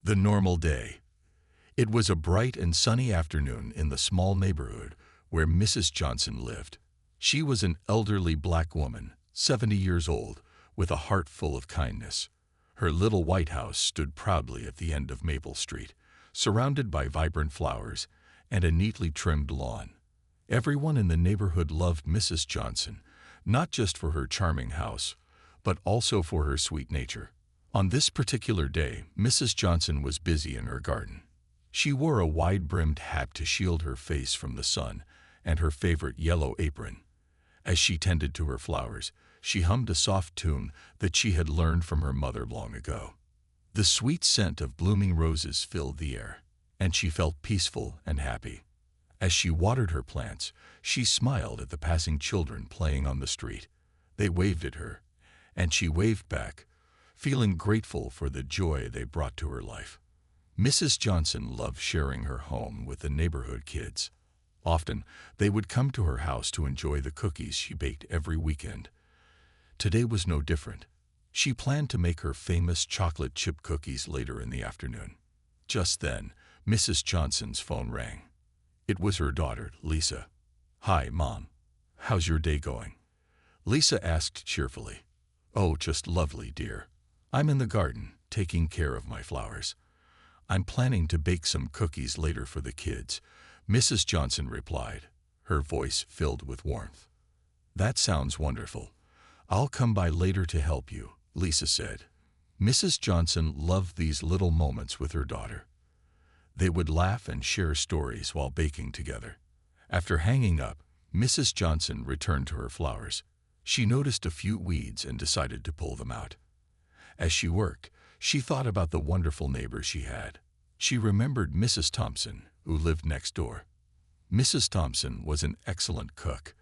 The normal day. It was a bright and sunny afternoon in the small neighborhood where Mrs. Johnson lived. She was an elderly black woman, 70 years old, with a heart full of kindness. Her little white house stood proudly at the end of Maple Street, surrounded by vibrant flowers and a neatly trimmed lawn. Everyone in the neighborhood loved Mrs. Johnson, not just for her charming house, but also for her sweet nature. On this particular day, Mrs. Johnson was busy in her garden. She wore a wide-brimmed hat to shield her face from the sun and her favorite yellow apron. As she tended to her flowers, she hummed a soft tune that she had learned from her mother long ago. The sweet scent of blooming roses filled the air, and she felt peaceful and happy. As she watered her plants, she smiled at the passing children playing on the street. They waved at her, and she waved back, feeling grateful for the joy they brought to her life. Mrs. Johnson loved sharing her home with the neighborhood kids. Often, they would come to her house to enjoy the cookies she baked every weekend. Today was no different. She planned to make her famous chocolate chip cookies later in the afternoon. Just then, Mrs. Johnson's phone rang. It was her daughter, Lisa. "Hi, Mom. How's your day going?" Lisa asked cheerfully. "Oh, just lovely, dear. I'm in the garden, taking care of my flowers. I'm planning to bake some cookies later for the kids," Mrs. Johnson replied, her voice filled with warmth. "That sounds wonderful. I'll come by later to help you," Lisa said. Mrs. Johnson loved these little moments with her daughter. They would laugh and share stories while baking together. After hanging up, Mrs. Johnson returned to her flowers. She noticed a few weeds and decided to pull them out. As she worked, she thought about the wonderful neighbors she had. She remembered Mrs. Thompson, who lived next door. Mrs. Thompson was an excellent cook,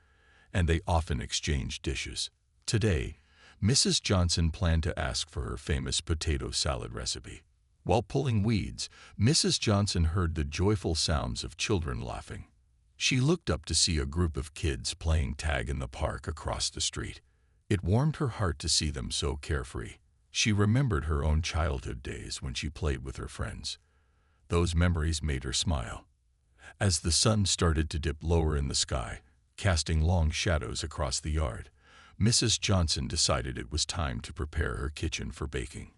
and they often exchanged dishes. Today, Mrs. Johnson planned to ask for her famous potato salad recipe. While pulling weeds, Mrs. Johnson heard the joyful sounds of children laughing. She looked up to see a group of kids playing tag in the park across the street. It warmed her heart to see them so carefree. She remembered her own childhood days when she played with her friends. Those memories made her smile. As the sun started to dip lower in the sky, casting long shadows across the yard, Mrs. Johnson decided it was time to prepare her kitchen for baking.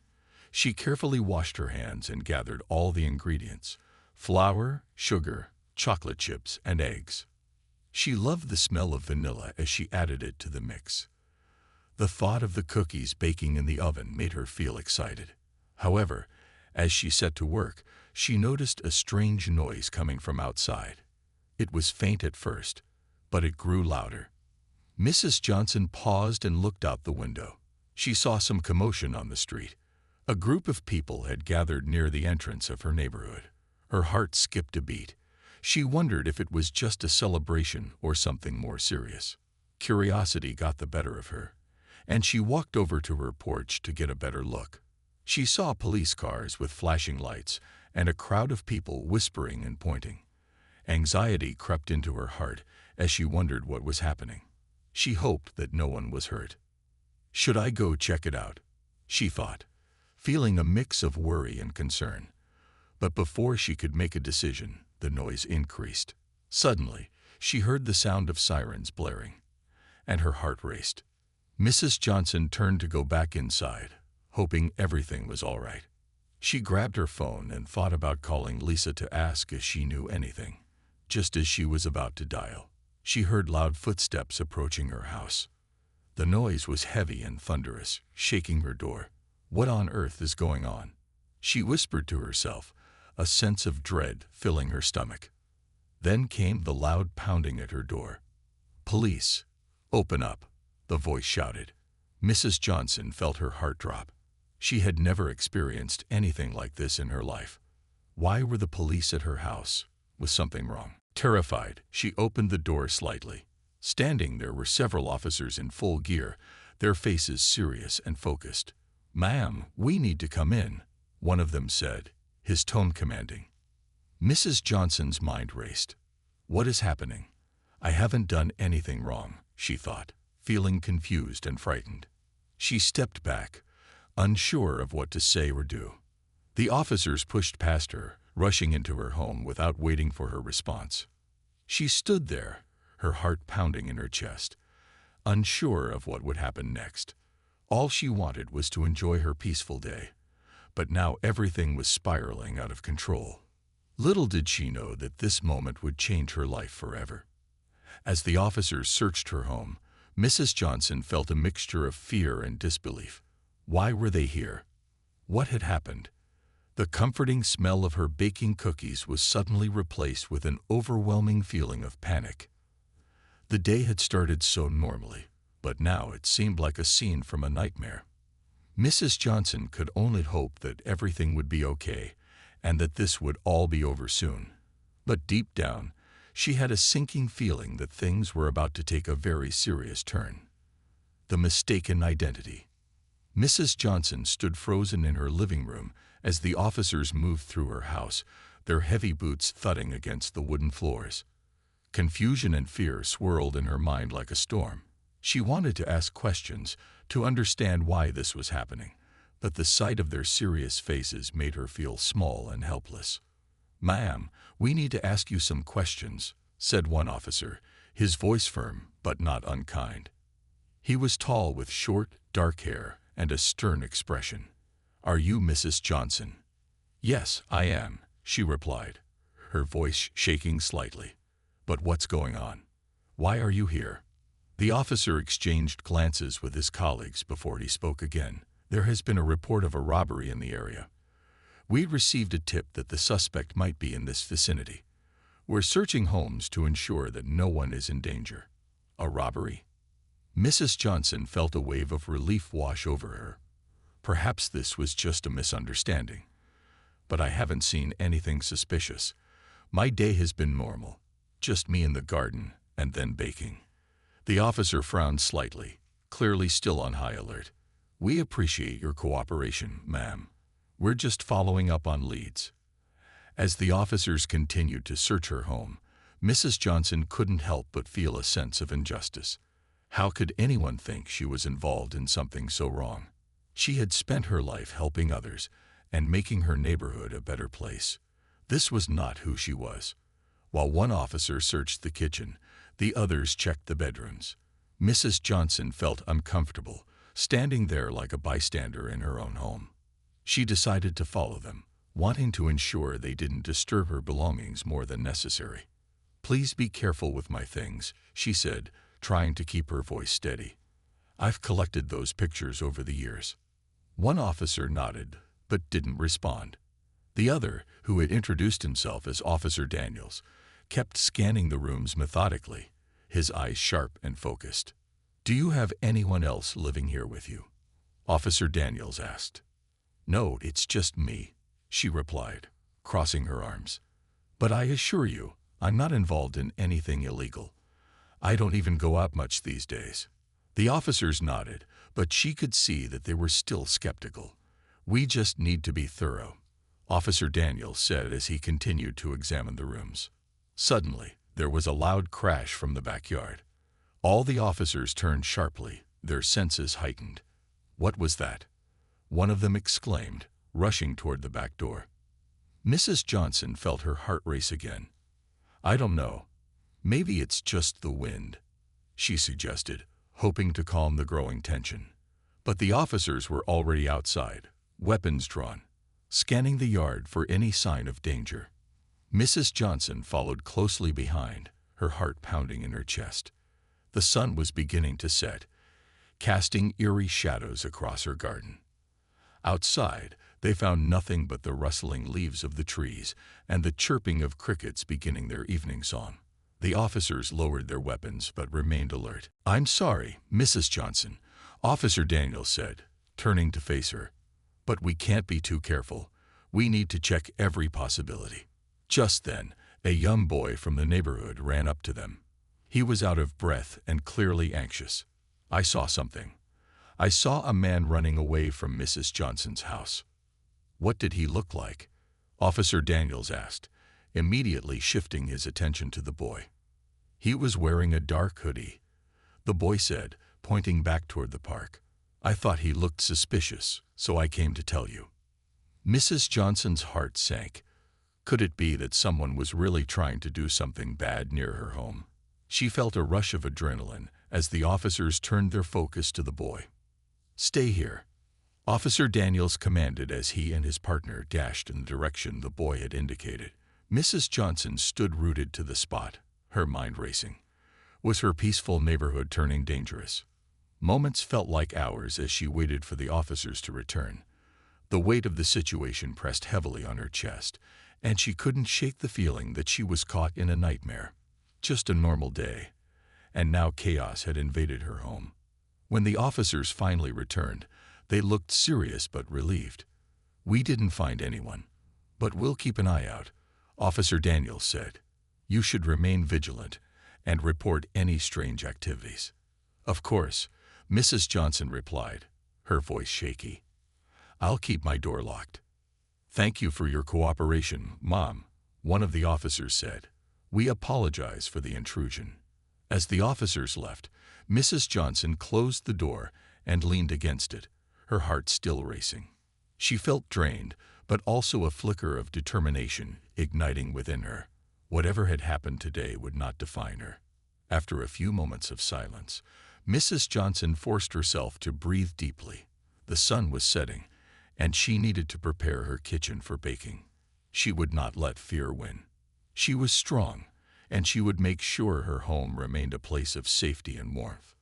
She carefully washed her hands and gathered all the ingredients: flour, sugar, chocolate chips, and eggs. She loved the smell of vanilla as she added it to the mix. The thought of the cookies baking in the oven made her feel excited. However, as she set to work, she noticed a strange noise coming from outside. It was faint at first, but it grew louder. Mrs. Johnson paused and looked out the window. She saw some commotion on the street. A group of people had gathered near the entrance of her neighborhood. Her heart skipped a beat. She wondered if it was just a celebration or something more serious. Curiosity got the better of her, and she walked over to her porch to get a better look. She saw police cars with flashing lights and a crowd of people whispering and pointing. Anxiety crept into her heart as she wondered what was happening. She hoped that no one was hurt. "Should I go check it out?" she thought, feeling a mix of worry and concern. But before she could make a decision, the noise increased. Suddenly, she heard the sound of sirens blaring, and her heart raced. Mrs. Johnson turned to go back inside, hoping everything was all right. She grabbed her phone and thought about calling Lisa to ask if she knew anything. Just as she was about to dial, she heard loud footsteps approaching her house. The noise was heavy and thunderous, shaking her door. What on earth is going on? She whispered to herself, a sense of dread filling her stomach. Then came the loud pounding at her door. "Police, open up," the voice shouted. Mrs. Johnson felt her heart drop. She had never experienced anything like this in her life. Why were the police at her house? Was something wrong? Terrified, she opened the door slightly. Standing there were several officers in full gear, their faces serious and focused. "Ma'am, we need to come in," one of them said, his tone commanding. Mrs. Johnson's mind raced. What is happening? I haven't done anything wrong, she thought, feeling confused and frightened. She stepped back, unsure of what to say or do. The officers pushed past her, rushing into her home without waiting for her response. She stood there, her heart pounding in her chest, unsure of what would happen next. All she wanted was to enjoy her peaceful day, but now everything was spiraling out of control. Little did she know that this moment would change her life forever. As the officers searched her home, Mrs. Johnson felt a mixture of fear and disbelief. Why were they here? What had happened? The comforting smell of her baking cookies was suddenly replaced with an overwhelming feeling of panic. The day had started so normally, but now it seemed like a scene from a nightmare. Mrs. Johnson could only hope that everything would be okay and that this would all be over soon. But deep down, she had a sinking feeling that things were about to take a very serious turn. The mistaken identity. Mrs. Johnson stood frozen in her living room as the officers moved through her house, their heavy boots thudding against the wooden floors. Confusion and fear swirled in her mind like a storm. She wanted to ask questions, to understand why this was happening, but the sight of their serious faces made her feel small and helpless. "Ma'am, we need to ask you some questions," said one officer, his voice firm but not unkind. He was tall with short, dark hair and a stern expression. "Are you Mrs. Johnson?" "Yes, I am," she replied, her voice shaking slightly. "But what's going on? Why are you here?" The officer exchanged glances with his colleagues before he spoke again. "There has been a report of a robbery in the area. We received a tip that the suspect might be in this vicinity. We're searching homes to ensure that no one is in danger." "A robbery?" Mrs. Johnson felt a wave of relief wash over her. Perhaps this was just a misunderstanding. "But I haven't seen anything suspicious. My day has been normal. Just me in the garden, and then baking." The officer frowned slightly, clearly still on high alert. "We appreciate your cooperation, ma'am. We're just following up on leads." As the officers continued to search her home, Mrs. Johnson couldn't help but feel a sense of injustice. How could anyone think she was involved in something so wrong? She had spent her life helping others and making her neighborhood a better place. This was not who she was. While one officer searched the kitchen, the others checked the bedrooms. Mrs. Johnson felt uncomfortable, standing there like a bystander in her own home. She decided to follow them, wanting to ensure they didn't disturb her belongings more than necessary. "Please be careful with my things," she said, trying to keep her voice steady. "I've collected those pictures over the years." One officer nodded, but didn't respond. The other, who had introduced himself as Officer Daniels, kept scanning the rooms methodically, his eyes sharp and focused. "Do you have anyone else living here with you?" Officer Daniels asked. "No, it's just me," she replied, crossing her arms. "But I assure you, I'm not involved in anything illegal. I don't even go out much these days." The officers nodded, but she could see that they were still skeptical. "We just need to be thorough," Officer Daniels said as he continued to examine the rooms. Suddenly, there was a loud crash from the backyard. All the officers turned sharply, their senses heightened. "What was that?" one of them exclaimed, rushing toward the back door. Mrs. Johnson felt her heart race again. "I don't know. Maybe it's just the wind," she suggested, hoping to calm the growing tension. But the officers were already outside, weapons drawn, scanning the yard for any sign of danger. Mrs. Johnson followed closely behind, her heart pounding in her chest. The sun was beginning to set, casting eerie shadows across her garden. Outside, they found nothing but the rustling leaves of the trees and the chirping of crickets beginning their evening song. The officers lowered their weapons but remained alert. "I'm sorry, Mrs. Johnson," Officer Daniels said, turning to face her. "But we can't be too careful. We need to check every possibility." Just then, a young boy from the neighborhood ran up to them. He was out of breath and clearly anxious. "I saw something. I saw a man running away from Mrs. Johnson's house." "What did he look like?" Officer Daniels asked, immediately shifting his attention to the boy. "He was wearing a dark hoodie," the boy said, pointing back toward the park. "I thought he looked suspicious, so I came to tell you." Mrs. Johnson's heart sank. Could it be that someone was really trying to do something bad near her home? She felt a rush of adrenaline as the officers turned their focus to the boy. "Stay here," Officer Daniels commanded as he and his partner dashed in the direction the boy had indicated. Mrs. Johnson stood rooted to the spot, her mind racing. Was her peaceful neighborhood turning dangerous? Moments felt like hours as she waited for the officers to return. The weight of the situation pressed heavily on her chest, and she couldn't shake the feeling that she was caught in a nightmare. Just a normal day, and now chaos had invaded her home. When the officers finally returned, they looked serious but relieved. "We didn't find anyone, but we'll keep an eye out," Officer Daniels said. "You should remain vigilant and report any strange activities." "Of course," Mrs. Johnson replied, her voice shaky. "I'll keep my door locked." "Thank you for your cooperation, Mom," one of the officers said. "We apologize for the intrusion." As the officers left, Mrs. Johnson closed the door and leaned against it, her heart still racing. She felt drained, but also a flicker of determination igniting within her. Whatever had happened today would not define her. After a few moments of silence, Mrs. Johnson forced herself to breathe deeply. The sun was setting, and she needed to prepare her kitchen for baking. She would not let fear win. She was strong, and she would make sure her home remained a place of safety and warmth.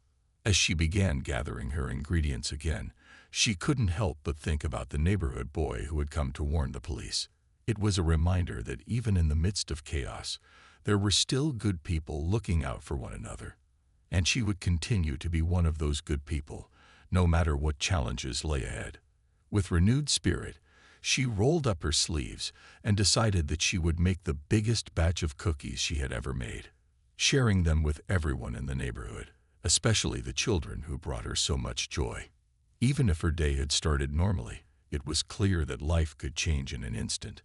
As she began gathering her ingredients again, she couldn't help but think about the neighborhood boy who had come to warn the police. It was a reminder that even in the midst of chaos, there were still good people looking out for one another. And she would continue to be one of those good people, no matter what challenges lay ahead. With renewed spirit, she rolled up her sleeves and decided that she would make the biggest batch of cookies she had ever made, sharing them with everyone in the neighborhood, especially the children who brought her so much joy. Even if her day had started normally, it was clear that life could change in an instant,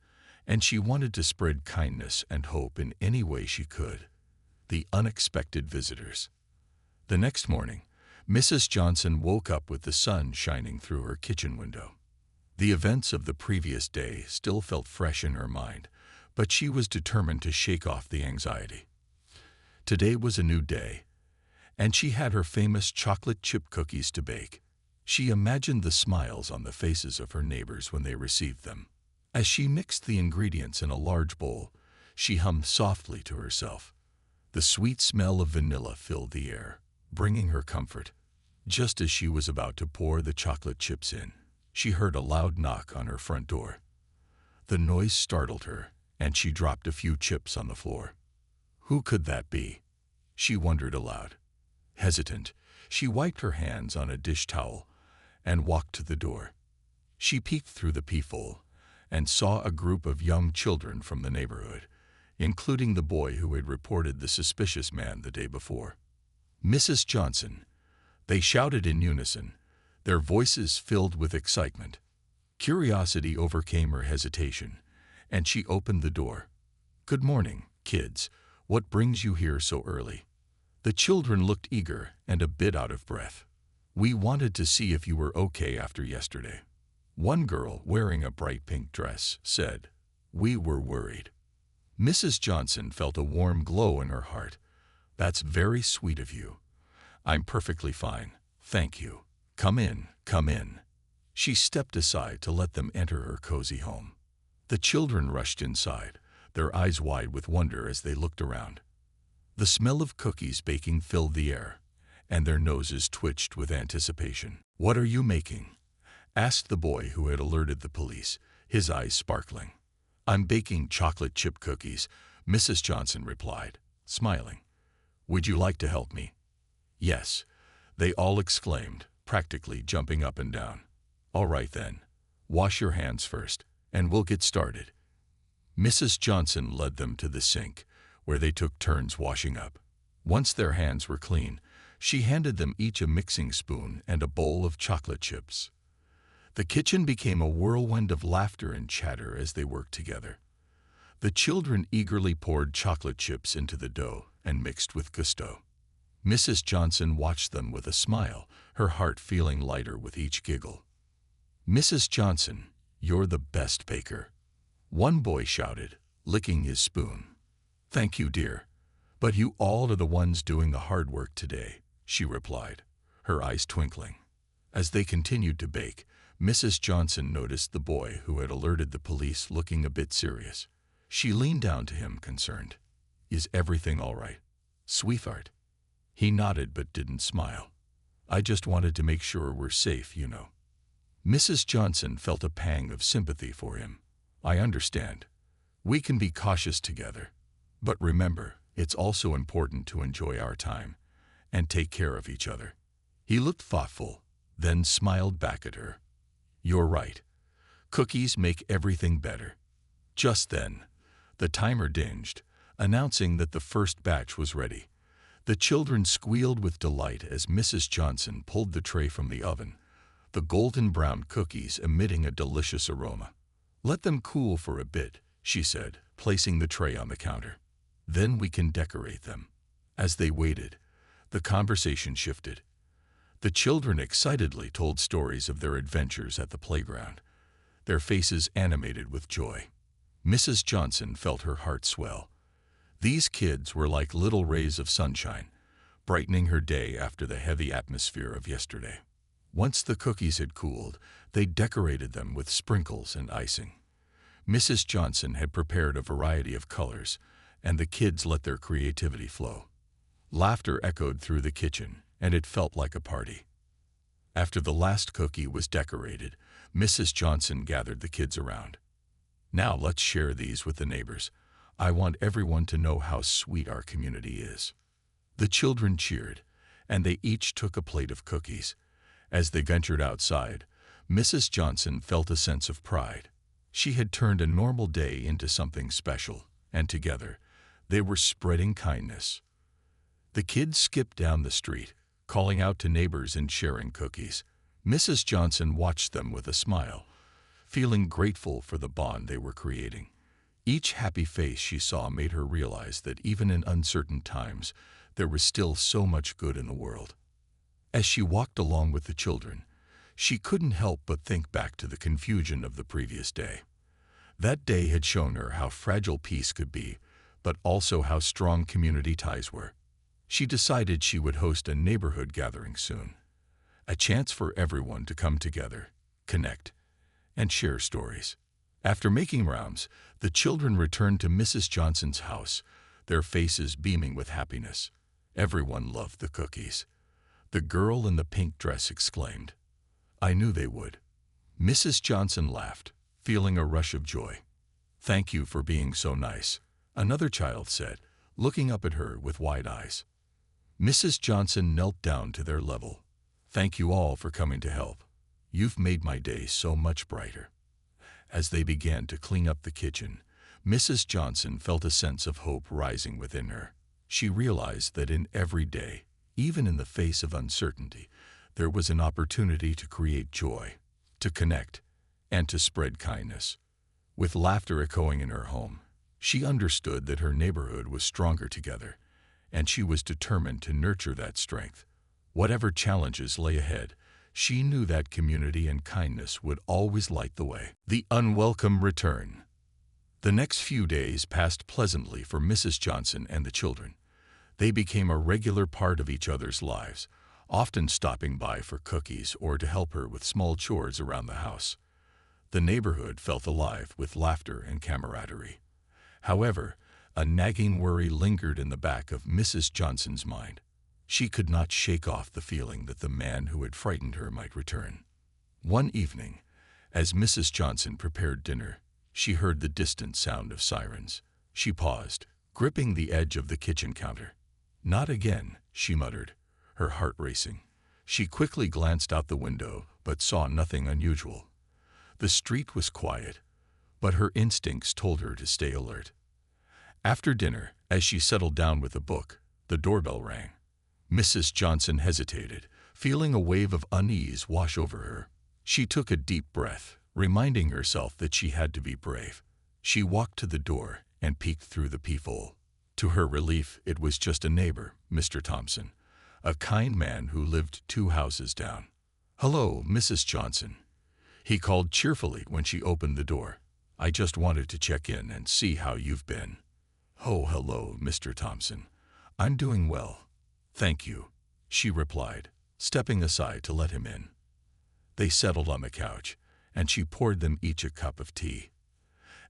and she wanted to spread kindness and hope in any way she could. The unexpected visitors. The next morning, Mrs. Johnson woke up with the sun shining through her kitchen window. The events of the previous day still felt fresh in her mind, but she was determined to shake off the anxiety. Today was a new day, and she had her famous chocolate chip cookies to bake. She imagined the smiles on the faces of her neighbors when they received them. As she mixed the ingredients in a large bowl, she hummed softly to herself. The sweet smell of vanilla filled the air, bringing her comfort. Just as she was about to pour the chocolate chips in, she heard a loud knock on her front door. The noise startled her, and she dropped a few chips on the floor. Who could that be? She wondered aloud. Hesitant, she wiped her hands on a dish towel and walked to the door. She peeked through the peephole and saw a group of young children from the neighborhood, including the boy who had reported the suspicious man the day before. "Mrs. Johnson," they shouted in unison, their voices filled with excitement. Curiosity overcame her hesitation, and she opened the door. "Good morning, kids. What brings you here so early?" The children looked eager and a bit out of breath. "We wanted to see if you were okay after yesterday." One girl, wearing a bright pink dress, said, "We were worried." Mrs. Johnson felt a warm glow in her heart. "That's very sweet of you. I'm perfectly fine, thank you. Come in, come in." She stepped aside to let them enter her cozy home. The children rushed inside, their eyes wide with wonder as they looked around. The smell of cookies baking filled the air, and their noses twitched with anticipation. "What are you making?" asked the boy who had alerted the police, his eyes sparkling. "I'm baking chocolate chip cookies," Mrs. Johnson replied, smiling. "Would you like to help me?" "Yes," they all exclaimed, practically jumping up and down. "All right then, wash your hands first, and we'll get started." Mrs. Johnson led them to the sink, where they took turns washing up. Once their hands were clean, she handed them each a mixing spoon and a bowl of chocolate chips. The kitchen became a whirlwind of laughter and chatter as they worked together. The children eagerly poured chocolate chips into the dough and mixed with gusto. Mrs. Johnson watched them with a smile, her heart feeling lighter with each giggle. "Mrs. Johnson, "You're the best baker," one boy shouted, licking his spoon. "Thank you, dear. But you all are the ones doing the hard work today," she replied, her eyes twinkling. As they continued to bake, Mrs. Johnson noticed the boy who had alerted the police looking a bit serious. She leaned down to him, concerned. "Is everything all right, sweetheart?" He nodded but didn't smile. "I just wanted to make sure we're safe, you know." Mrs. Johnson felt a pang of sympathy for him. "I understand. We can be cautious together. But remember, it's also important to enjoy our time and take care of each other." He looked thoughtful, then smiled back at her. "You're right. Cookies make everything better." Just then, the timer dinged, announcing that the first batch was ready. The children squealed with delight as Mrs. Johnson pulled the tray from the oven, the golden brown cookies emitting a delicious aroma. "Let them cool for a bit," she said, placing the tray on the counter. "Then we can decorate them." As they waited, the conversation shifted. The children excitedly told stories of their adventures at the playground, their faces animated with joy. Mrs. Johnson felt her heart swell. These kids were like little rays of sunshine, brightening her day after the heavy atmosphere of yesterday. Once the cookies had cooled, they decorated them with sprinkles and icing. Mrs. Johnson had prepared a variety of colors, and the kids let their creativity flow. Laughter echoed through the kitchen, and it felt like a party. After the last cookie was decorated, Mrs. Johnson gathered the kids around. "Now let's share these with the neighbors. I want everyone to know how sweet our community is." The children cheered, and they each took a plate of cookies. As they ventured outside, Mrs. Johnson felt a sense of pride. She had turned a normal day into something special, and together, they were spreading kindness. The kids skipped down the street, calling out to neighbors and sharing cookies. Mrs. Johnson watched them with a smile, feeling grateful for the bond they were creating. Each happy face she saw made her realize that even in uncertain times, there was still so much good in the world. As she walked along with the children, she couldn't help but think back to the confusion of the previous day. That day had shown her how fragile peace could be, but also how strong community ties were. She decided she would host a neighborhood gathering soon, a chance for everyone to come together, connect, and share stories. After making rounds, the children returned to Mrs. Johnson's house, their faces beaming with happiness. Everyone loved the cookies. The girl in the pink dress exclaimed, "I knew they would." Mrs. Johnson laughed, feeling a rush of joy. "Thank you for being so nice," another child said, looking up at her with wide eyes. Mrs. Johnson knelt down to their level. "Thank you all for coming to help. You've made my day so much brighter." As they began to clean up the kitchen, Mrs. Johnson felt a sense of hope rising within her. She realized that in every day, even in the face of uncertainty, there was an opportunity to create joy, to connect, and to spread kindness. With laughter echoing in her home, she understood that her neighborhood was stronger together, and she was determined to nurture that strength. Whatever challenges lay ahead, she knew that community and kindness would always light the way. The unwelcome return. The next few days passed pleasantly for Mrs. Johnson and the children. They became a regular part of each other's lives, often stopping by for cookies or to help her with small chores around the house. The neighborhood felt alive with laughter and camaraderie. However, a nagging worry lingered in the back of Mrs. Johnson's mind. She could not shake off the feeling that the man who had frightened her might return. One evening, as Mrs. Johnson prepared dinner, she heard the distant sound of sirens. She paused, gripping the edge of the kitchen counter. "Not again," she muttered, her heart racing. She quickly glanced out the window, but saw nothing unusual. The street was quiet, but her instincts told her to stay alert. After dinner, as she settled down with a book, the doorbell rang. Mrs. Johnson hesitated, feeling a wave of unease wash over her. She took a deep breath, reminding herself that she had to be brave. She walked to the door and peeked through the peephole. To her relief, it was just a neighbor, Mr. Thompson, a kind man who lived 2 houses down. "Hello, Mrs. Johnson." He called cheerfully when she opened the door. "I just wanted to check in and see how you've been." "Oh, hello, Mr. Thompson. I'm doing well, thank you," she replied, stepping aside to let him in. They settled on the couch, and she poured them each a cup of tea.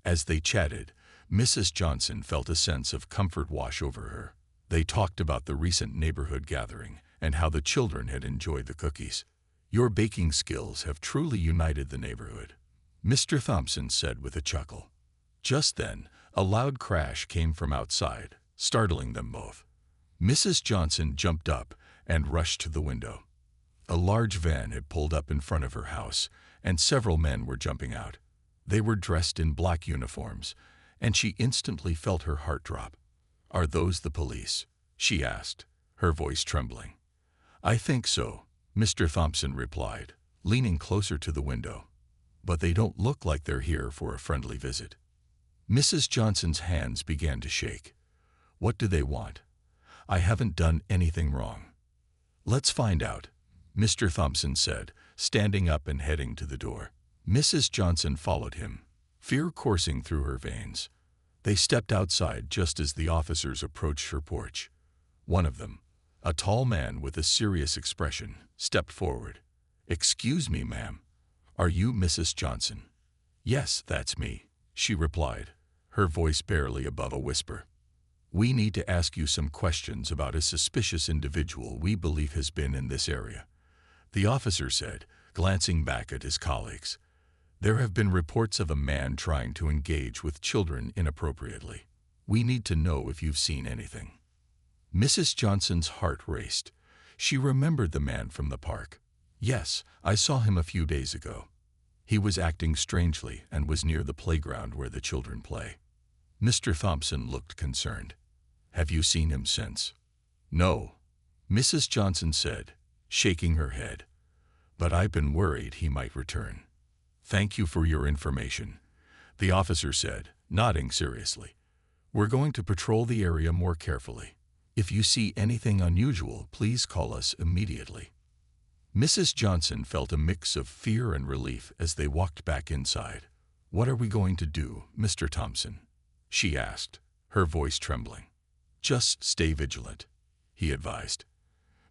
As they chatted, Mrs. Johnson felt a sense of comfort wash over her. They talked about the recent neighborhood gathering and how the children had enjoyed the cookies. "Your baking skills have truly united the neighborhood," Mr. Thompson said with a chuckle. Just then, a loud crash came from outside, startling them both. Mrs. Johnson jumped up and rushed to the window. A large van had pulled up in front of her house, and several men were jumping out. They were dressed in black uniforms, and she instantly felt her heart drop. "Are those the police?" she asked, her voice trembling. "I think so," Mr. Thompson replied, leaning closer to the window. "But they don't look like they're here for a friendly visit." Mrs. Johnson's hands began to shake. "What do they want? I haven't done anything wrong." "Let's find out," Mr. Thompson said, standing up and heading to the door. Mrs. Johnson followed him, fear coursing through her veins. They stepped outside just as the officers approached her porch. One of them, a tall man with a serious expression, stepped forward. "Excuse me, ma'am. Are you Mrs. Johnson?" "Yes, that's me," she replied, her voice barely above a whisper. "We need to ask you some questions about a suspicious individual we believe has been in this area," the officer said, glancing back at his colleagues. "There have been reports of a man trying to engage with children inappropriately. We need to know if you've seen anything." Mrs. Johnson's heart raced. She remembered the man from the park. "Yes, I saw him a few days ago. He was acting strangely and was near the playground where the children play." Mr. Thompson looked concerned. "Have you seen him since?" "No," Mrs. Johnson said, shaking her head. "But I've been worried he might return." "Thank you for your information," the officer said, nodding seriously. "We're going to patrol the area more carefully. If you see anything unusual, please call us immediately." Mrs. Johnson felt a mix of fear and relief as they walked back inside. "What are we going to do, Mr. Thompson?" she asked, her voice trembling. "Just stay vigilant," he advised.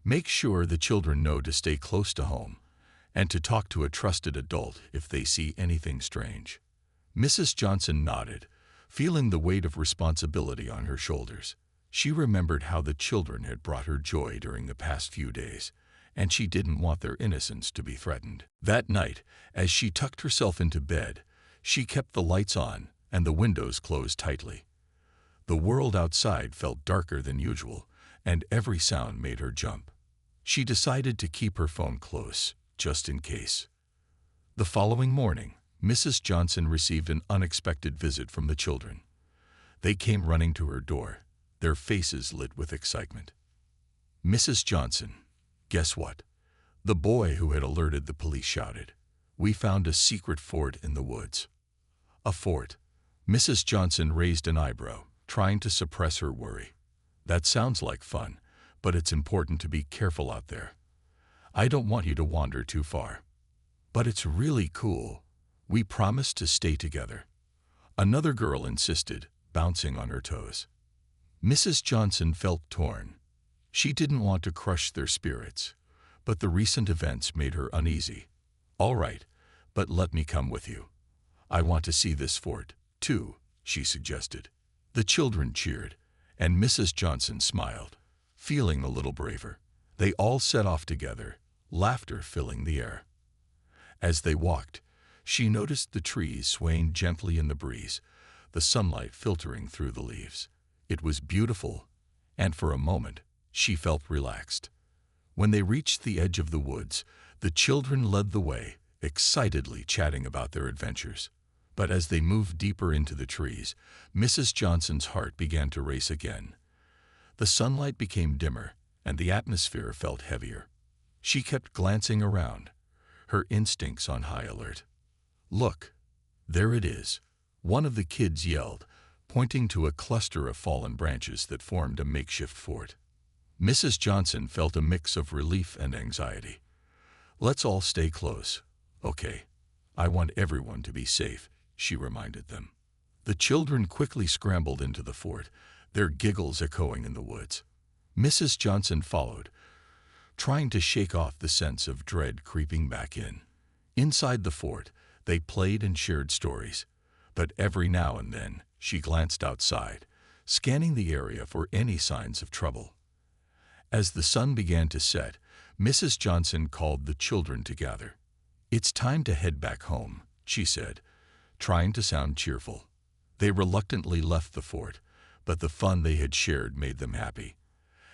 "Make sure the children know to stay close to home and to talk to a trusted adult if they see anything strange." Mrs. Johnson nodded, feeling the weight of responsibility on her shoulders. She remembered how the children had brought her joy during the past few days, and she didn't want their innocence to be threatened. That night, as she tucked herself into bed, she kept the lights on and the windows closed tightly. The world outside felt darker than usual, and every sound made her jump. She decided to keep her phone close, just in case. The following morning, Mrs. Johnson received an unexpected visit from the children. They came running to her door, their faces lit with excitement. "Mrs. Johnson, guess what?" the boy who had alerted the police shouted. "We found a secret fort in the woods." "A fort?" Mrs. Johnson raised an eyebrow, trying to suppress her worry. "That sounds like fun, but it's important to be careful out there. I don't want you to wander too far." "But it's really cool. We promised to stay together," another girl insisted, bouncing on her toes. Mrs. Johnson felt torn. She didn't want to crush their spirits, but the recent events made her uneasy. "All right, but let me come with you. I want to see this fort, too," she suggested. The children cheered, and Mrs. Johnson smiled, feeling a little braver. They all set off together, laughter filling the air. As they walked, she noticed the trees swaying gently in the breeze, the sunlight filtering through the leaves. It was beautiful, and for a moment, she felt relaxed. When they reached the edge of the woods, the children led the way, excitedly chatting about their adventures. But as they moved deeper into the trees, Mrs. Johnson's heart began to race again. The sunlight became dimmer, and the atmosphere felt heavier. She kept glancing around, her instincts on high alert. "Look, there it is," one of the kids yelled, pointing to a cluster of fallen branches that formed a makeshift fort. Mrs. Johnson felt a mix of relief and anxiety. "Let's all stay close, okay? I want everyone to be safe," she reminded them. The children quickly scrambled into the fort, their giggles echoing in the woods. Mrs. Johnson followed, trying to shake off the sense of dread creeping back in. Inside the fort, they played and shared stories, but every now and then she glanced outside, scanning the area for any signs of trouble. As the sun began to set, Mrs. Johnson called the children together. "It's time to head back home," she said, trying to sound cheerful. They reluctantly left the fort, but the fun they had shared made them happy.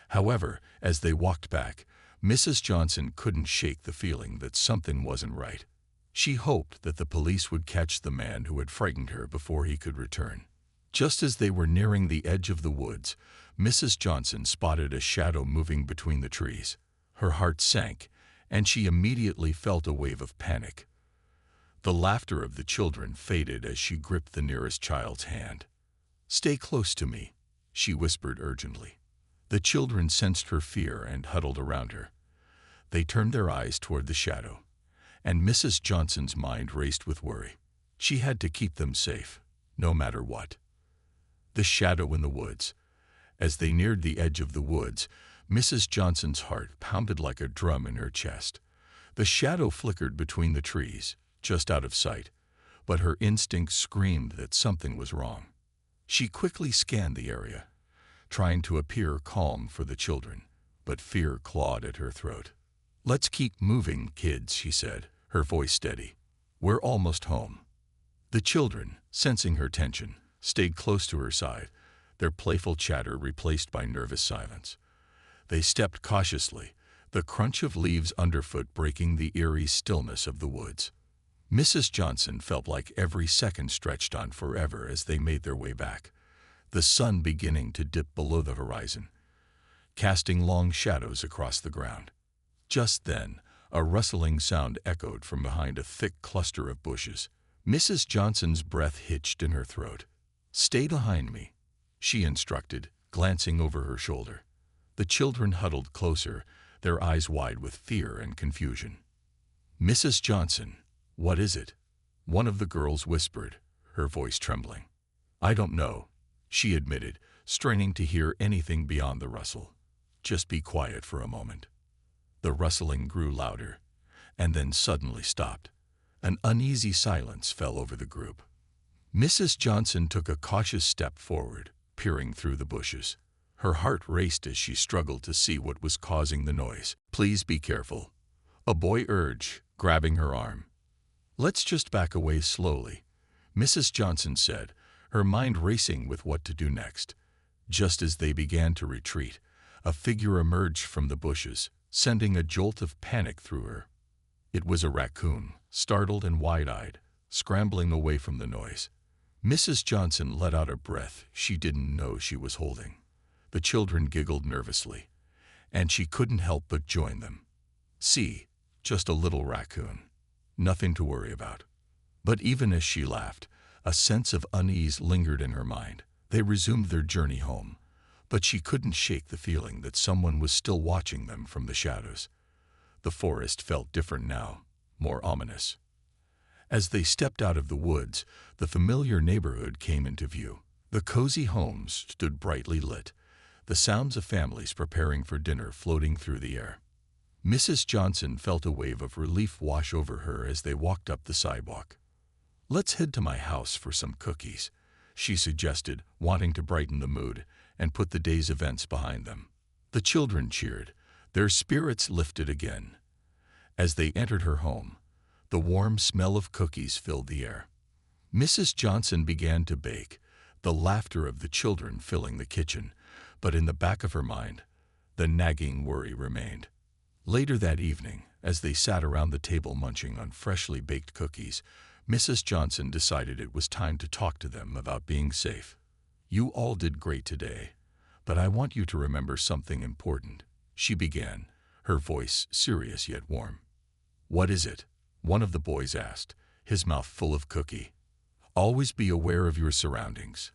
However, as they walked back, Mrs. Johnson couldn't shake the feeling that something wasn't right. She hoped that the police would catch the man who had frightened her before he could return. Just as they were nearing the edge of the woods, Mrs. Johnson spotted a shadow moving between the trees. Her heart sank, and she immediately felt a wave of panic. The laughter of the children faded as she gripped the nearest child's hand. "Stay close to me," she whispered urgently. The children sensed her fear and huddled around her. They turned their eyes toward the shadow, and Mrs. Johnson's mind raced with worry. She had to keep them safe, no matter what. The shadow in the woods. As they neared the edge of the woods, Mrs. Johnson's heart pounded like a drum in her chest. The shadow flickered between the trees, just out of sight, but her instincts screamed that something was wrong. She quickly scanned the area, trying to appear calm for the children, but fear clawed at her throat. "Let's keep moving, kids," she said, her voice steady. "We're almost home." The children, sensing her tension, stayed close to her side, their playful chatter replaced by nervous silence. They stepped cautiously, the crunch of leaves underfoot breaking the eerie stillness of the woods. Mrs. Johnson felt like every second stretched on forever as they made their way back, the sun beginning to dip below the horizon, casting long shadows across the ground. Just then, a rustling sound echoed from behind a thick cluster of bushes. Mrs. Johnson's breath hitched in her throat. "Stay behind me," she instructed, glancing over her shoulder. The children huddled closer, their eyes wide with fear and confusion. "Mrs. Johnson, what is it?" one of the girls whispered, her voice trembling. "I don't know," she admitted, straining to hear anything beyond the rustle. "Just be quiet for a moment." The rustling grew louder, and then suddenly stopped. An uneasy silence fell over the group. Mrs. Johnson took a cautious step forward, peering through the bushes. Her heart raced as she struggled to see what was causing the noise. "Please be careful," a boy urged, grabbing her arm. "Let's just back away slowly," Mrs. Johnson said, her mind racing with what to do next. Just as they began to retreat, a figure emerged from the bushes, sending a jolt of panic through her. It was a raccoon, startled and wide-eyed, scrambling away from the noise. Mrs. Johnson let out a breath she didn't know she was holding. The children giggled nervously, and she couldn't help but join them. "See, just a little raccoon. Nothing to worry about." But even as she laughed, a sense of unease lingered in her mind. They resumed their journey home, but she couldn't shake the feeling that someone was still watching them from the shadows. The forest felt different now, more ominous. As they stepped out of the woods, the familiar neighborhood came into view. The cozy homes stood brightly lit, the sounds of families preparing for dinner floating through the air. Mrs. Johnson felt a wave of relief wash over her as they walked up the sidewalk. "Let's head to my house for some cookies," she suggested, wanting to brighten the mood and put the day's events behind them. The children cheered, their spirits lifted again. As they entered her home, the warm smell of cookies filled the air. Mrs. Johnson began to bake, the laughter of the children filling the kitchen, but in the back of her mind, the nagging worry remained. Later that evening, as they sat around the table munching on freshly baked cookies, Mrs. Johnson decided it was time to talk to them about being safe. "You all did great today, but I want you to remember something important," she began, her voice serious yet warm. "What is it?" one of the boys asked, his mouth full of cookie. "Always be aware of your surroundings.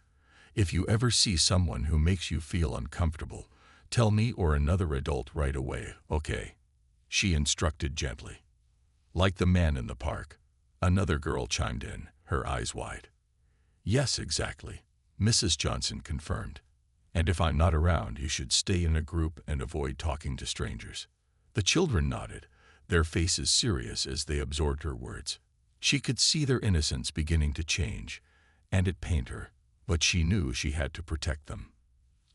If you ever see someone who makes you feel uncomfortable, tell me or another adult right away, okay?" she instructed gently. "Like the man in the park. Another girl chimed in, her eyes wide. Yes, exactly, Mrs. Johnson confirmed. And if I'm not around, you should stay in a group and avoid talking to strangers. The children nodded, their faces serious as they absorbed her words. She could see their innocence beginning to change, and it pained her, but she knew she had to protect them.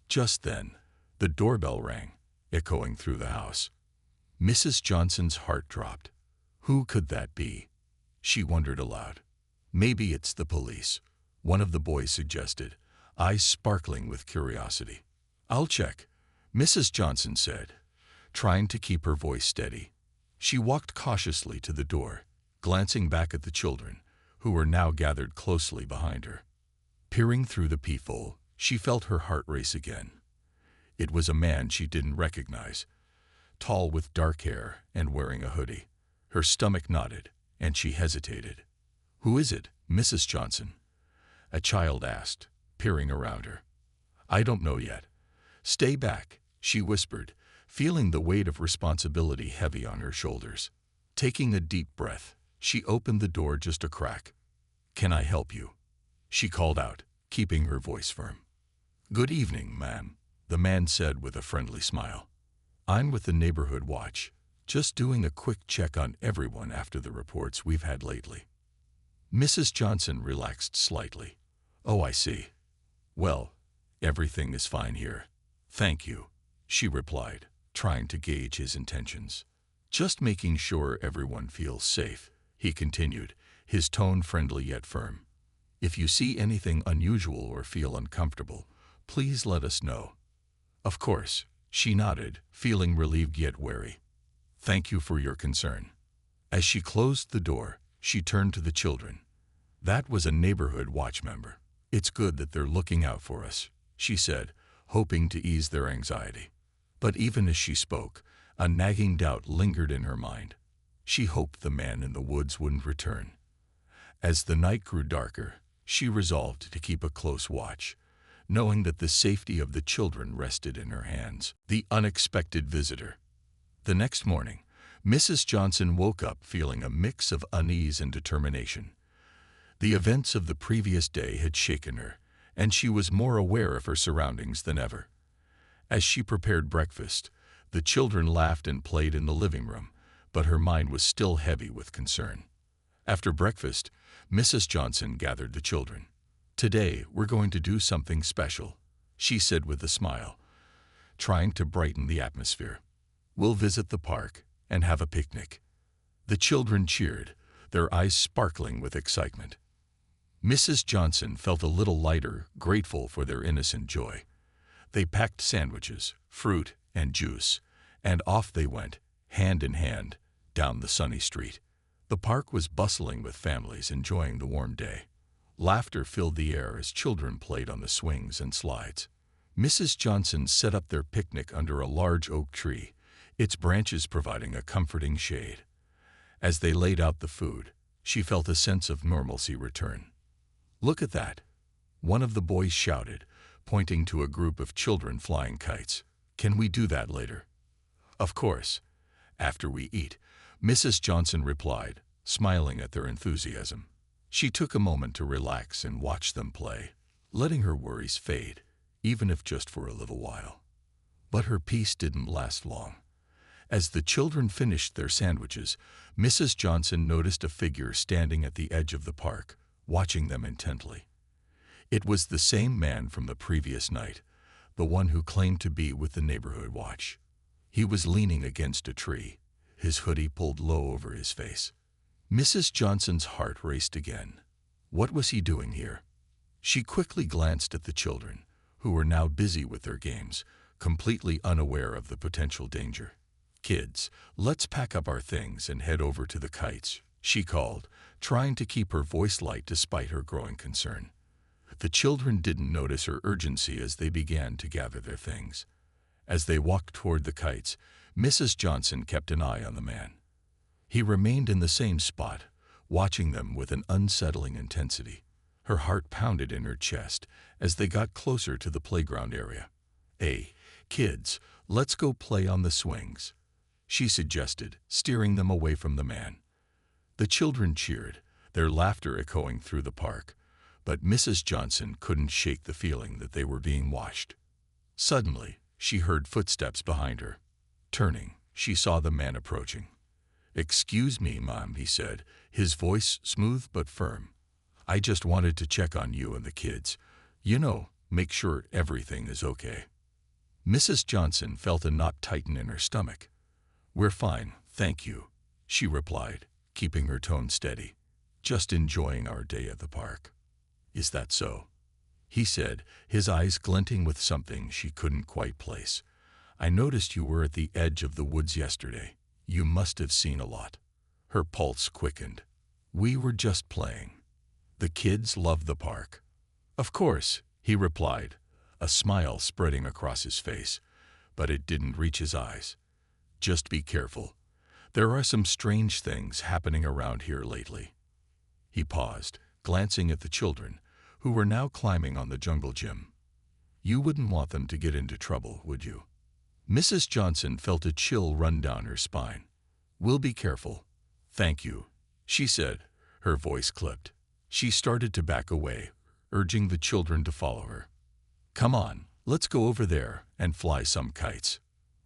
Just then, the doorbell rang, echoing through the house. Mrs. Johnson's heart dropped. Who could that be? She wondered aloud. Maybe it's the police, one of the boys suggested, eyes sparkling with curiosity. I'll check, Mrs. Johnson said, trying to keep her voice steady. She walked cautiously to the door, glancing back at the children, who were now gathered closely behind her. Peering through the peephole, she felt her heart race again. It was a man she didn't recognize, tall with dark hair and wearing a hoodie. Her stomach knotted, and she hesitated. Who is it, Mrs. Johnson? A child asked, peering around her. I don't know yet. Stay back, she whispered, feeling the weight of responsibility heavy on her shoulders. Taking a deep breath, she opened the door just a crack. Can I help you? She called out, keeping her voice firm. Good evening, ma'am, the man said with a friendly smile. I'm with the neighborhood watch, just doing a quick check on everyone after the reports we've had lately. Mrs. Johnson relaxed slightly. Oh, I see. Well, everything is fine here. Thank you, she replied, trying to gauge his intentions. Just making sure everyone feels safe, he continued, his tone friendly yet firm. If you see anything unusual or feel uncomfortable, please let us know. Of course, she nodded, feeling relieved yet wary. Thank you for your concern. As she closed the door, she turned to the children. That was a neighborhood watch member. It's good that they're looking out for us, she said, hoping to ease their anxiety. But even as she spoke, a nagging doubt lingered in her mind. She hoped the man in the woods wouldn't return. As the night grew darker, she resolved to keep a close watch, knowing that the safety of the children rested in her hands. The unexpected visitor. The next morning, Mrs. Johnson woke up feeling a mix of unease and determination. The events of the previous day had shaken her, and she was more aware of her surroundings than ever. As she prepared breakfast, the children laughed and played in the living room, but her mind was still heavy with concern. After breakfast, Mrs. Johnson gathered the children. Today, we're going to do something special, she said with a smile, trying to brighten the atmosphere. We'll visit the park and have a picnic. The children cheered, their eyes sparkling with excitement. Mrs. Johnson felt a little lighter, grateful for their innocent joy. They packed sandwiches, fruit, and juice, and off they went, hand in hand, down the sunny street. The park was bustling with families enjoying the warm day. Laughter filled the air as children played on the swings and slides. Mrs. Johnson set up their picnic under a large oak tree, its branches providing a comforting shade. As they laid out the food, she felt a sense of normalcy return. Look at that, one of the boys shouted, pointing to a group of children flying kites. Can we do that later? Of course, after we eat, Mrs. Johnson replied, smiling at their enthusiasm. She took a moment to relax and watch them play, letting her worries fade, even if just for a little while. But her peace didn't last long. As the children finished their sandwiches, Mrs. Johnson noticed a figure standing at the edge of the park, watching them intently. It was the same man from the previous night, the one who claimed to be with the neighborhood watch. He was leaning against a tree, his hoodie pulled low over his face. Mrs. Johnson's heart raced again. What was he doing here? She quickly glanced at the children, who were now busy with their games, completely unaware of the potential danger. Kids, let's pack up our things and head over to the kites, she called, trying to keep her voice light despite her growing concern. The children didn't notice her urgency as they began to gather their things. As they walked toward the kites, Mrs. Johnson kept an eye on the man. He remained in the same spot, watching them with an unsettling intensity. Her heart pounded in her chest as they got closer to the playground area. Hey, kids, let's go play on the swings, she suggested, steering them away from the man. The children cheered, their laughter echoing through the park. But Mrs. Johnson couldn't shake the feeling that they were being watched. Suddenly, she heard footsteps behind her. Turning, she saw the man approaching. "Excuse me, Mom," he said, his voice smooth but firm. "I just wanted to check on you and the kids. Make sure everything is okay." Mrs. Johnson felt a knot tighten in her stomach. "We're fine, thank you," she replied, keeping her tone steady. "Just enjoying our day at the park." "Is that so?" he said, his eyes glinting with something she couldn't quite place. "I noticed you were at the edge of the woods yesterday. You must have seen a lot." Her pulse quickened. "We were just playing. The kids love the park." "Of course," he replied, a smile spreading across his face, but it didn't reach his eyes. "Just be careful. There are some strange things happening around here lately." He paused, glancing at the children, who were now climbing on the jungle gym. "You wouldn't want them to get into trouble, would you?" Mrs. Johnson felt a chill run down her spine. "We'll be careful. Thank you," she said, her voice clipped. She started to back away, urging the children to follow her. "Come on, let's go over there and fly some kites."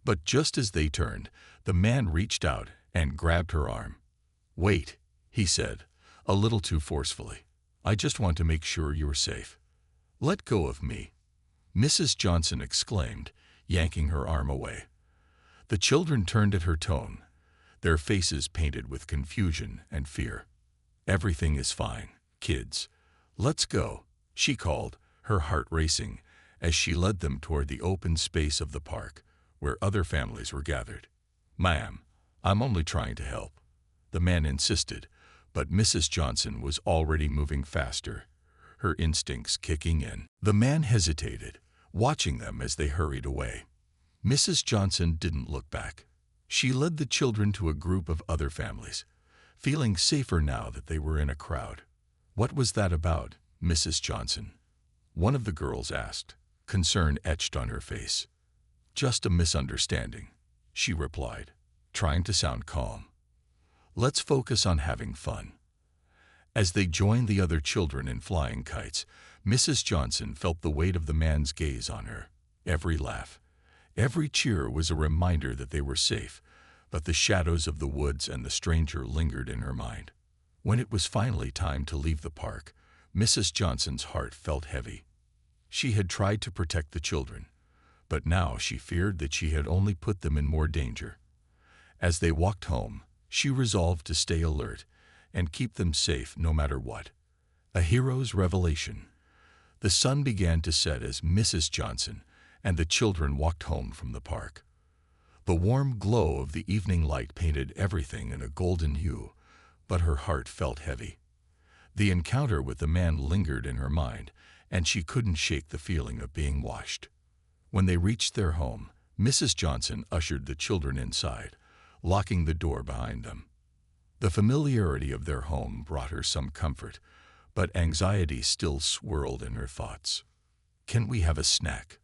But just as they turned, the man reached out and grabbed her arm. "Wait," he said, a little too forcefully. "I just want to make sure you're safe." "Let go of me," Mrs. Johnson exclaimed, yanking her arm away. The children turned at her tone, their faces painted with confusion and fear. "Everything is fine, kids. Let's go," she called, her heart racing, as she led them toward the open space of the park, where other families were gathered. "Ma'am, I'm only trying to help," the man insisted, but Mrs. Johnson was already moving faster, her instincts kicking in. The man hesitated, watching them as they hurried away. Mrs. Johnson didn't look back. She led the children to a group of other families, feeling safer now that they were in a crowd. "What was that about, Mrs. Johnson?" one of the girls asked, concern etched on her face. "Just a misunderstanding," she replied, trying to sound calm. "Let's focus on having fun." As they joined the other children in flying kites, Mrs. Johnson felt the weight of the man's gaze on her. Every laugh, every cheer was a reminder that they were safe, but the shadows of the woods and the stranger lingered in her mind. When it was finally time to leave the park, Mrs. Johnson's heart felt heavy. She had tried to protect the children, but now she feared that she had only put them in more danger. As they walked home, she resolved to stay alert and keep them safe no matter what. A hero's revelation. The sun began to set as Mrs. Johnson and the children walked home from the park. The warm glow of the evening light painted everything in a golden hue, but her heart felt heavy. The encounter with the man lingered in her mind, and she couldn't shake the feeling of being watched. When they reached their home, Mrs. Johnson ushered the children inside, locking the door behind them. The familiarity of their home brought her some comfort, but anxiety still swirled in her thoughts. "Can we have a snack?"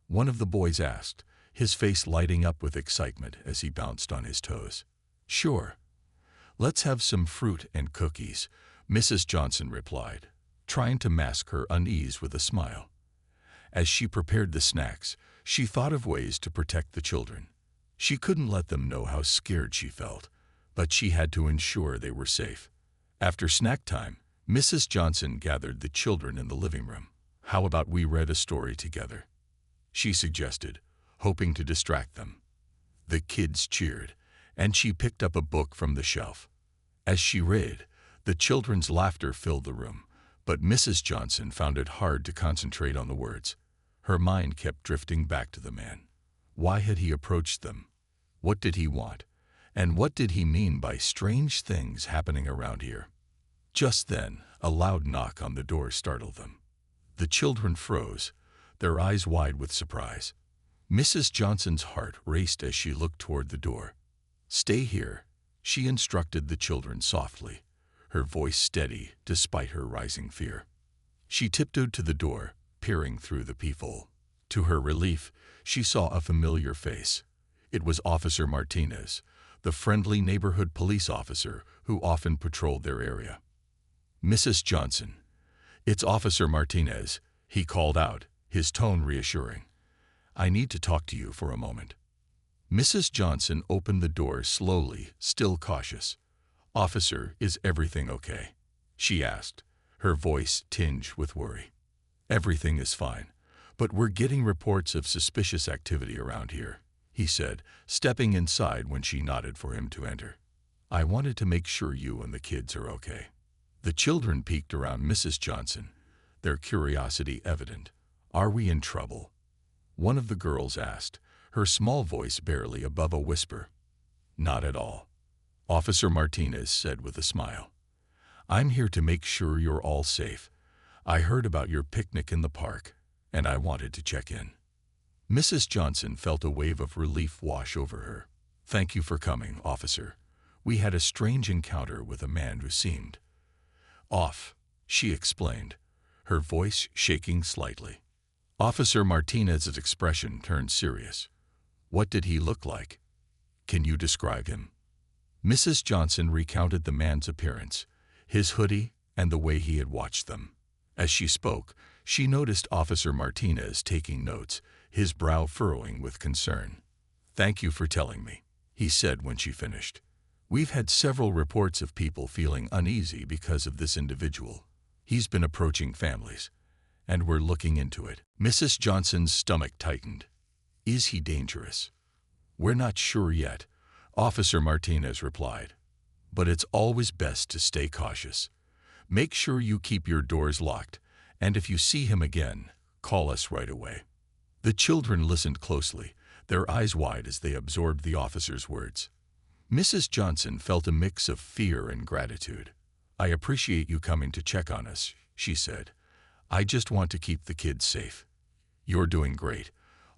one of the boys asked, his face lighting up with excitement as he bounced on his toes. "Sure. Let's have some fruit and cookies," Mrs. Johnson replied, trying to mask her unease with a smile. As she prepared the snacks, she thought of ways to protect the children. She couldn't let them know how scared she felt, but she had to ensure they were safe. After snack time, Mrs. Johnson gathered the children in the living room. "How about we read a story together?" she suggested, hoping to distract them. The kids cheered, and she picked up a book from the shelf. As she read, the children's laughter filled the room, but Mrs. Johnson found it hard to concentrate on the words. Her mind kept drifting back to the man. Why had he approached them? What did he want? And what did he mean by strange things happening around here? Just then, a loud knock on the door startled them. The children froze, their eyes wide with surprise. Mrs. Johnson's heart raced as she looked toward the door. "Stay here," she instructed the children softly, her voice steady despite her rising fear. She tiptoed to the door, peering through the peephole. To her relief, she saw a familiar face. It was Officer Martinez, the friendly neighborhood police officer who often patrolled their area. "Mrs. Johnson, it's Officer Martinez," he called out, his tone reassuring. "I need to talk to you for a moment." Mrs. Johnson opened the door slowly, still cautious. "Officer, is everything okay?" she asked, her voice tinged with worry. "Everything is fine, but we're getting reports of suspicious activity around here," he said, stepping inside when she nodded for him to enter. "I wanted to make sure you and the kids are okay." The children peeked around Mrs. Johnson, their curiosity evident. "Are we in trouble?" one of the girls asked, her small voice barely above a whisper. "Not at all," Officer Martinez said with a smile. "I'm here to make sure you're all safe. I heard about your picnic in the park, and I wanted to check in." Mrs. Johnson felt a wave of relief wash over her. "Thank you for coming, officer. We had a strange encounter with a man who seemed off," she explained, her voice shaking slightly. Officer Martinez's expression turned serious. "What did he look like? Can you describe him?" Mrs. Johnson recounted the man's appearance, his hoodie, and the way he had watched them. As she spoke, she noticed Officer Martinez taking notes, his brow furrowing with concern. "Thank you for telling me," he said when she finished. "We've had several reports of people feeling uneasy because of this individual. He's been approaching families, and we're looking into it." Mrs. Johnson's stomach tightened. "Is he dangerous?" "We're not sure yet," Officer Martinez replied. "But it's always best to stay cautious. Make sure you keep your doors locked, and if you see him again, call us right away." The children listened closely, their eyes wide as they absorbed the officer's words. Mrs. Johnson felt a mix of fear and gratitude. "I appreciate you coming to check on us," she said. "I just want to keep the kids safe." "You're doing great,"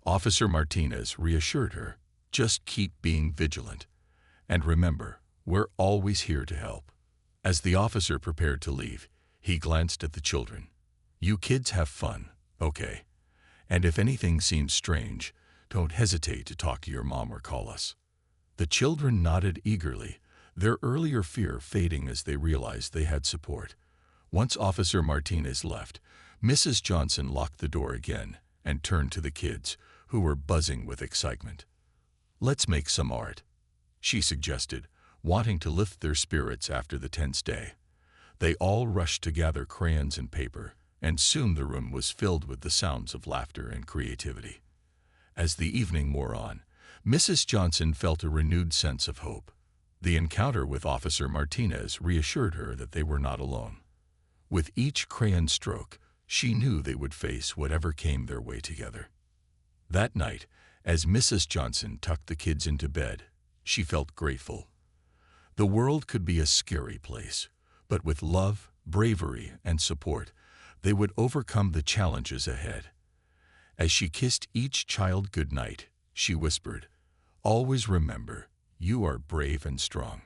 Officer Martinez reassured her. "Just keep being vigilant. And remember, we're always here to help." As the officer prepared to leave, he glanced at the children. "You kids have fun, okay? And if anything seems strange, don't hesitate to talk to your mom or call us." The children nodded eagerly, their earlier fear fading as they realized they had support. Once Officer Martinez left, Mrs. Johnson locked the door again and turned to the kids, who were buzzing with excitement. "Let's make some art," she suggested, wanting to lift their spirits after the tense day. They all rushed to gather crayons and paper, and soon the room was filled with the sounds of laughter and creativity. As the evening wore on, Mrs. Johnson felt a renewed sense of hope. The encounter with Officer Martinez reassured her that they were not alone. With each crayon stroke, she knew they would face whatever came their way together. That night, as Mrs. Johnson tucked the kids into bed, she felt grateful. The world could be a scary place, but with love, bravery, and support, they would overcome the challenges ahead. As she kissed each child goodnight, she whispered, "Always remember, you are brave and strong."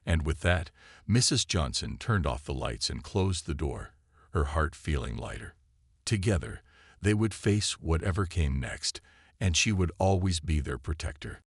And with that, Mrs. Johnson turned off the lights and closed the door, her heart feeling lighter. Together, they would face whatever came next, and she would always be their protector.